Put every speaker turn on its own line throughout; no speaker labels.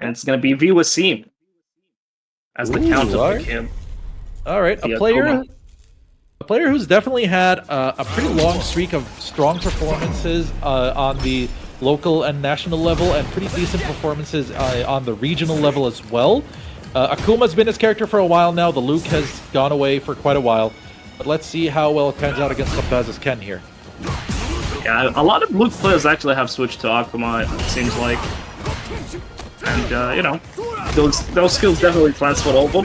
and it's going to be vWsym as the counter pick him.
All right, a player who's definitely had a pretty long streak of strong performances on the local and national level, and pretty decent performances on the regional level as well. Akuma's been his character for a while now. The Luke has gone away for quite a while. But let's see how well it pans out against Alkhabbaz's Ken here.
Yeah, a lot of Luke players actually have switched to Akuma, it seems like. And, you know, those skills definitely transfer over.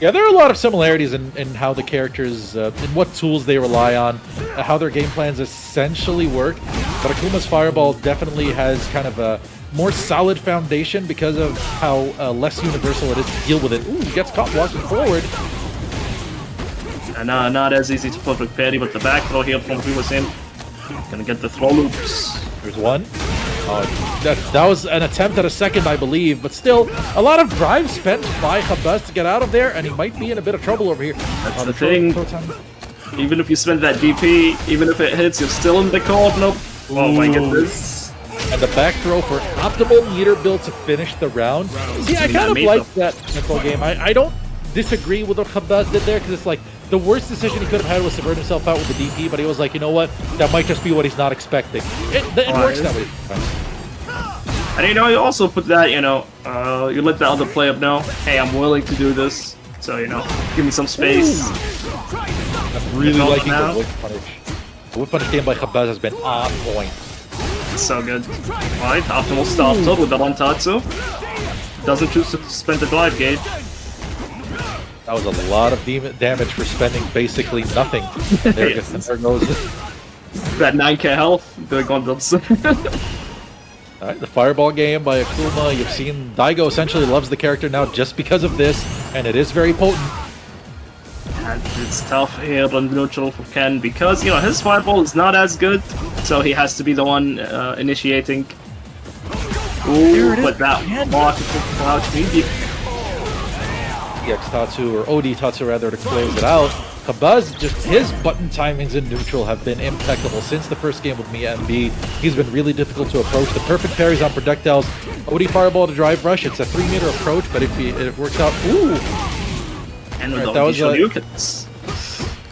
Yeah, there are a lot of similarities in how the characters, in what tools they rely on, how their game plans essentially work. But Akuma's Fireball definitely has kind of a more solid foundation because of how less universal it is to deal with it. Ooh, he gets caught walking forward.
And not as easy to perfect parry, but the back throw here from vWsym. Gonna get the throw loops.
There's one. That was an attempt at a second, I believe, but still, a lot of drive spent by Alkhabbaz to get out of there, and he might be in a bit of trouble over here.
That's the thing. Even if you spend that DP, even if it hits, you're still in the cold. Nope. Oh my goodness.
And the back throw for optimal meter build to finish the round. See, I kind of like that info game. I don't disagree with what Alkhabbaz did there, because it's like, the worst decision he could have had was subvert himself out with the DP, but he was like, you know what? That might just be what he's not expecting. It works that way.
And you know, you also put that, you know, you let the other player know, hey, I'm willing to do this, so, you know, give me some space.
I'm really liking the whip punish. The whip punish game by Alkhabbaz has been on point.
It's so good. Alright, optimal starter with the Rantatsu. Doesn't choose to spend the glide gauge.
That was a lot of damage for spending basically nothing. There,
yes.
There goes.
That 9k health, doing on them.
Alright, the Fireball game by Akuma. You've seen Daigo essentially loves the character now just because of this, and it is very potent.
And it's tough here on neutral for Ken because, you know, his Fireball is not as good, so he has to be the one initiating. Ooh, but that block is crouch maybe.
EX Tatsu, or OD Tatsu rather, to close it out. Alkhabbaz, just his button timings in neutral have been impeccable since the first game with me and MB. He's been really difficult to approach. The perfect parries on projectiles. OD Fireball to drive rush. It's a 3-meter approach, but if it works out, ooh!
And with the OD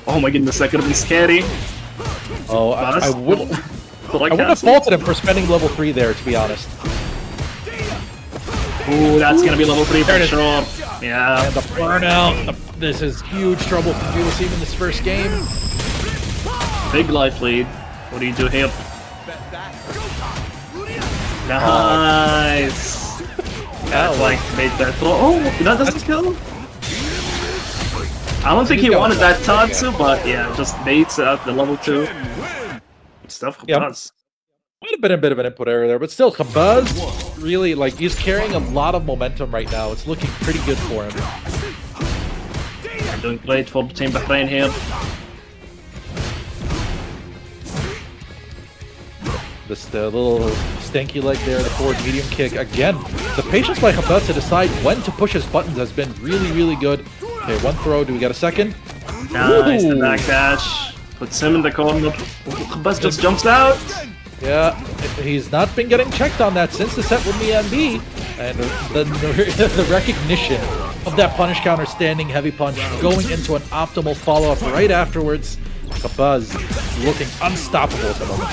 oh my goodness, that could have been scary.
Oh, I wouldn't have faulted him for spending level 3 there, to be honest.
Ooh, that's gonna be level 3 for sure. Yeah.
And the burnout. This is huge trouble for vWsym in this first game.
Big life lead. What do you do here? Nice. That like made that throw. Oh, that doesn't kill him. I don't think he wanted that Tatsu, but yeah, just baits out the level 2. Stuff Alkhabbaz.
Might have been a bit of an input error there, but still, Alkhabbaz really, like, he's carrying a lot of momentum right now. It's looking pretty good for him.
Doing great for Team Bahrain here.
This little stanky leg there, the forward medium kick. Again, the patience by Alkhabbaz to decide when to push his buttons has been really, really good. Okay, one throw. Do we get a second?
Nice, the backdash. Puts him in the corner. Alkhabbaz just jumps out.
Yeah, he's not been getting checked on that since the set with me MB. And the recognition of that punish counter, standing heavy punch, going into an optimal follow-up right afterwards. Alkhabbaz looking unstoppable at the moment.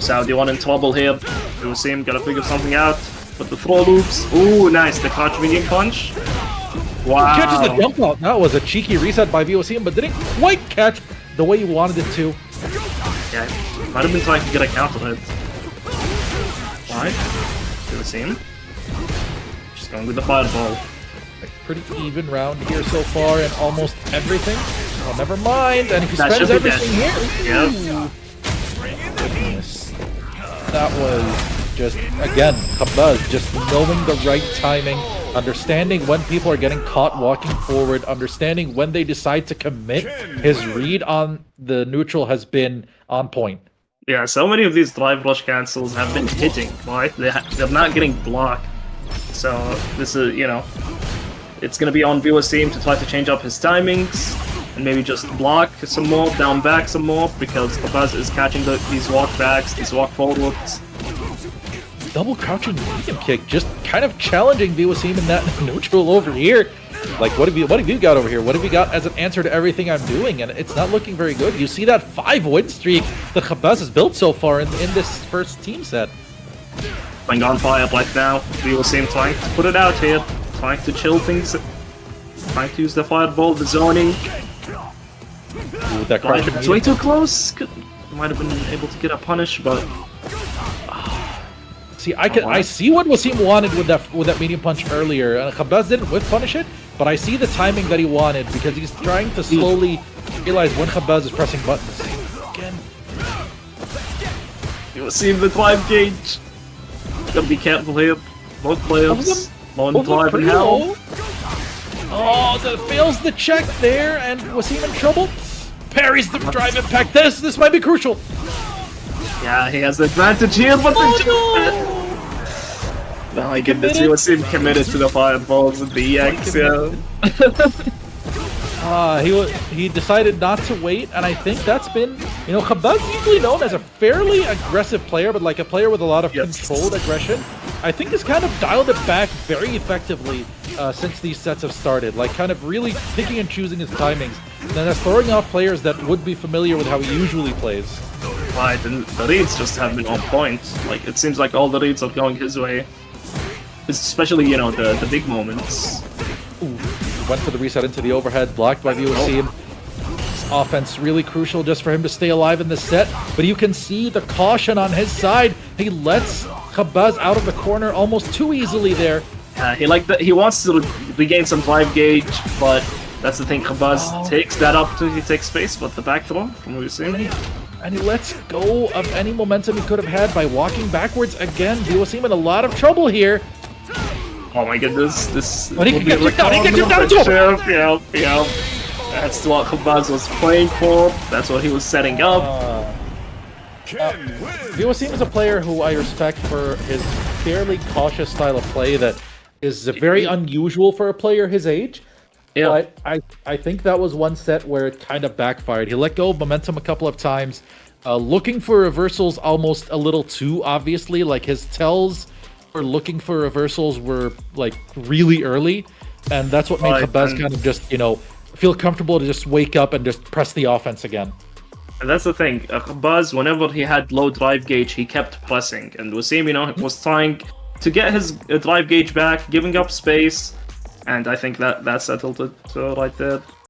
Saudi one in trouble here. vWsym gotta figure something out. But the throw loops. Ooh, nice. The crouch medium punch. Wow.
Catches the jump out. That was a cheeky reset by vWsym, but didn't quite catch the way he wanted it to.
Yeah, might have been trying to get a counter hit. Alright. vWsym. Just going with the fireball.
A pretty even round here so far, and almost everything. Oh, never mind. And if he spends everything here.
Yep.
Goodness. That was just, again, Alkhabbaz just knowing the right timing, understanding when people are getting caught walking forward, understanding when they decide to commit. His read on the neutral has been on point.
Yeah, so many of these drive rush cancels have been hitting, right? They're not getting blocked. So this is, you know, it's going to be on vWsym to try to change up his timings and maybe just block some more, down back some more, because Alkhabbaz is catching these walk backs, these walk forwards.
double crouching medium kick, just kind of challenging vWsym in that neutral over here. Like, what have you got over here? What have you got as an answer to everything I'm doing? And it's not looking very good. You see that 5-win streak that Alkhabbaz has built so far in this first team set.
Going on fire right now. vWsym trying to put it out here, trying to chill things, trying to use the fireball, the zoning.
Ooh, that
It's way too close. Might have been able to get a punish, but
see, I see what vWsym wanted with that medium punch earlier, and Alkhabbaz didn't whiff punish it, but I see the timing that he wanted because he's trying to slowly realize when Alkhabbaz is pressing buttons. Again,
vWsym the drive gauge. Gotta be careful here. Both players on drive and health.
Oh, that fails the check there, and vWsym in trouble. Parries the drive impact. This might be crucial.
Yeah, he has the advantage here, but oh my goodness, vWsym committed to the fireballs and the EX, yeah.
He decided not to wait, and I think that's been, you know, Alkhabbaz is usually known as a fairly aggressive player, but like a player with a lot of controlled aggression. I think has kind of dialed it back very effectively since these sets have started, like kind of really picking and choosing his timings, and then that's throwing off players that would be familiar with how he usually plays.
Right, and the reads just have been on point. Like, it seems like all the reads are going his way. Especially, you know, the big moments.
Ooh, went for the reset into the overhead, blocked by vWsym. This offense really crucial just for him to stay alive in this set, but you can see the caution on his side. He lets Alkhabbaz out of the corner almost too easily there.
He wants to regain some drive gauge, but that's the thing. Alkhabbaz takes that opportunity to take space, but the back throw from vWsym.
And he lets go of any momentum he could have had by walking backwards again. vWsym in a lot of trouble here.
Oh my goodness, this...
But he can get kicked down, he can get down too!
Yeah. That's what Alkhabbaz was playing for, that's what he was setting up.
vWsym is a player who I respect for his fairly cautious style of play that is very unusual for a player his age. Yeah. But I think that was one set where it kind of backfired. He let go of momentum a couple of times, looking for reversals almost a little too obviously. Like his tells for looking for reversals were like really early, and that's what made Alkhabbaz kind of just, you know, feel comfortable to just wake up and just press the offense again.
And that's the thing. Alkhabbaz, whenever he had low drive gauge, he kept pressing, and vWsym, you know, was trying to get his drive gauge back, giving up space. And I think that settled it right there.